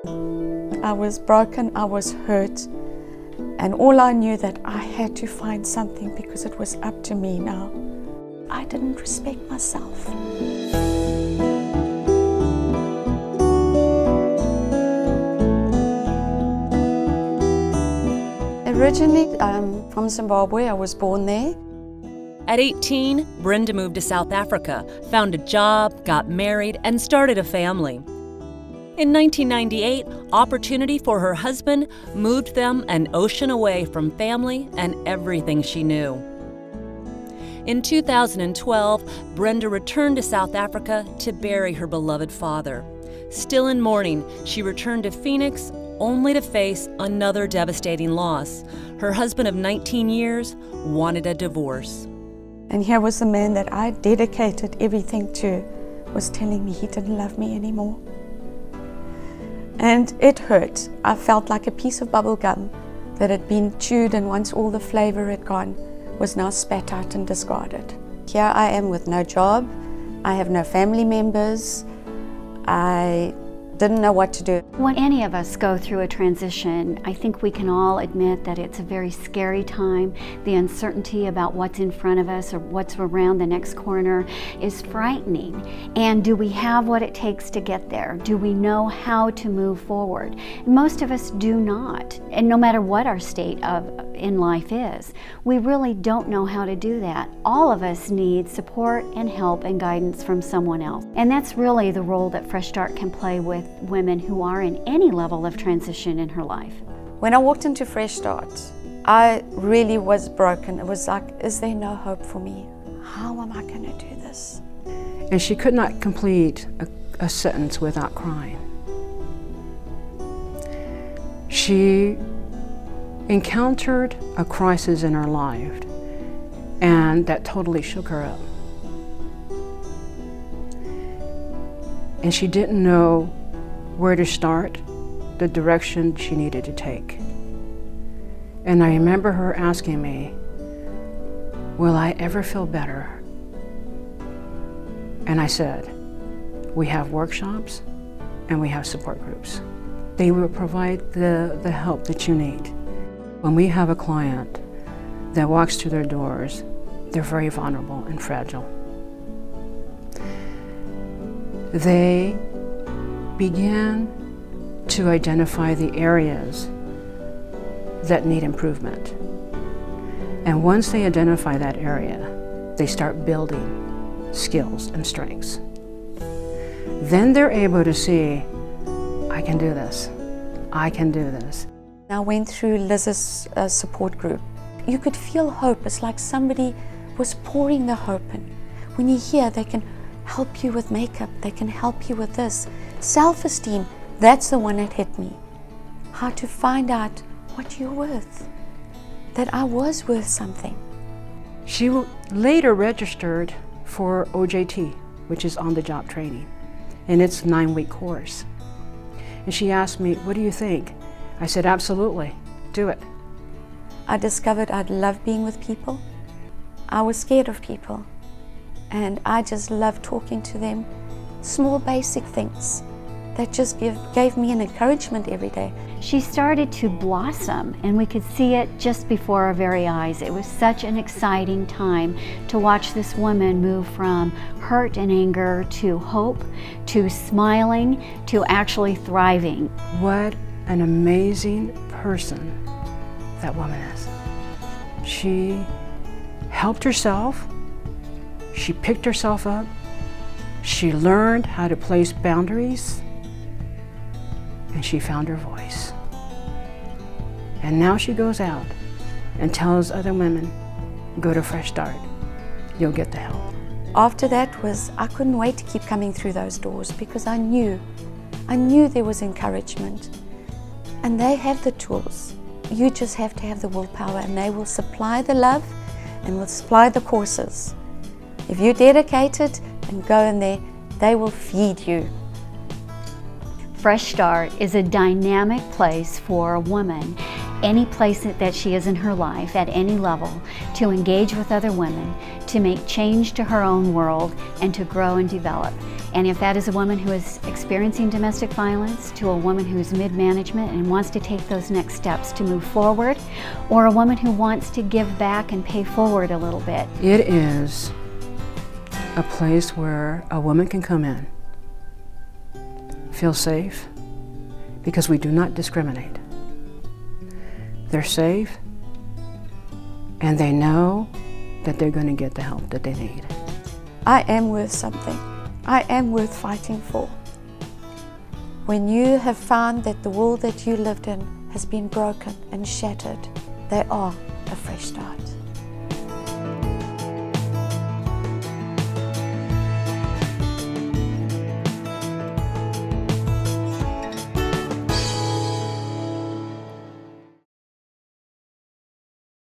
I was broken, I was hurt, and all I knew that I had to find something because it was up to me now. I didn't respect myself. Originally, I'm from Zimbabwe. I was born there. At 18, Brenda moved to South Africa, found a job, got married, and started a family. In 1998, opportunity for her husband moved them an ocean away from family and everything she knew. In 2012, Brenda returned to South Africa to bury her beloved father. Still in mourning, she returned to Phoenix only to face another devastating loss. Her husband of 19 years wanted a divorce. And here was the man that I dedicated everything to, was telling me he didn't love me anymore. And it hurt. I felt like a piece of bubble gum that had been chewed, and once all the flavor had gone, was now spat out and discarded. Here I am with no job. I have no family members. I didn't know what to do. When any of us go through a transition, I think we can all admit that it's a very scary time. The uncertainty about what's in front of us or what's around the next corner is frightening. And do we have what it takes to get there? Do we know how to move forward? Most of us do not. And no matter what our state in life is, we really don't know how to do that. All of us need support and help and guidance from someone else. And that's really the role that Fresh Start can play with women who are in any level of transition in her life. When I walked into Fresh Start, I really was broken. It was like, is there no hope for me? How am I going to do this? And she could not complete a sentence without crying. She encountered a crisis in her life, and that totally shook her up. And she didn't know where to start, the direction she needed to take. And I remember her asking me, will I ever feel better? And I said, we have workshops and we have support groups. They will provide the help that you need. When we have a client that walks through their doors, they're very vulnerable and fragile. They began to identify the areas that need improvement. And once they identify that area, they start building skills and strengths. Then they're able to see, I can do this, I can do this. I went through Liz's support group. You could feel hope. It's like somebody was pouring the hope in. When you're here, they can help you with makeup, they can help you with this. Self-esteem, that's the one that hit me. How to find out what you're worth, that I was worth something. She later registered for OJT, which is on-the-job training, and it's a 9-week course. And she asked me, what do you think? I said, absolutely, do it. I discovered I'd love being with people. I was scared of people, and I just loved talking to them. Small basic things that just gave me an encouragement every day. She started to blossom, and we could see it just before our very eyes. It was such an exciting time to watch this woman move from hurt and anger to hope, to smiling, to actually thriving. What an amazing person that woman is. She helped herself, she picked herself up, she learned how to place boundaries, and she found her voice. And now she goes out and tells other women, go to Fresh Start, you'll get the help. After that I couldn't wait to keep coming through those doors, because I knew there was encouragement. And they have the tools. You just have to have the willpower, and they will supply the love and will supply the courses. If you're dedicated and go in there, they will feed you. Fresh Start is a dynamic place for a woman, any place that she is in her life, at any level, to engage with other women, to make change to her own world, and to grow and develop. And if that is a woman who is experiencing domestic violence, to a woman who's mid-management and wants to take those next steps to move forward, or a woman who wants to give back and pay forward a little bit. It is a place where a woman can come in, feel safe, because we do not discriminate. They're safe, and they know that they're going to get the help that they need. I am worth something. I am worth fighting for. When you have found that the world that you lived in has been broken and shattered, they are a fresh start.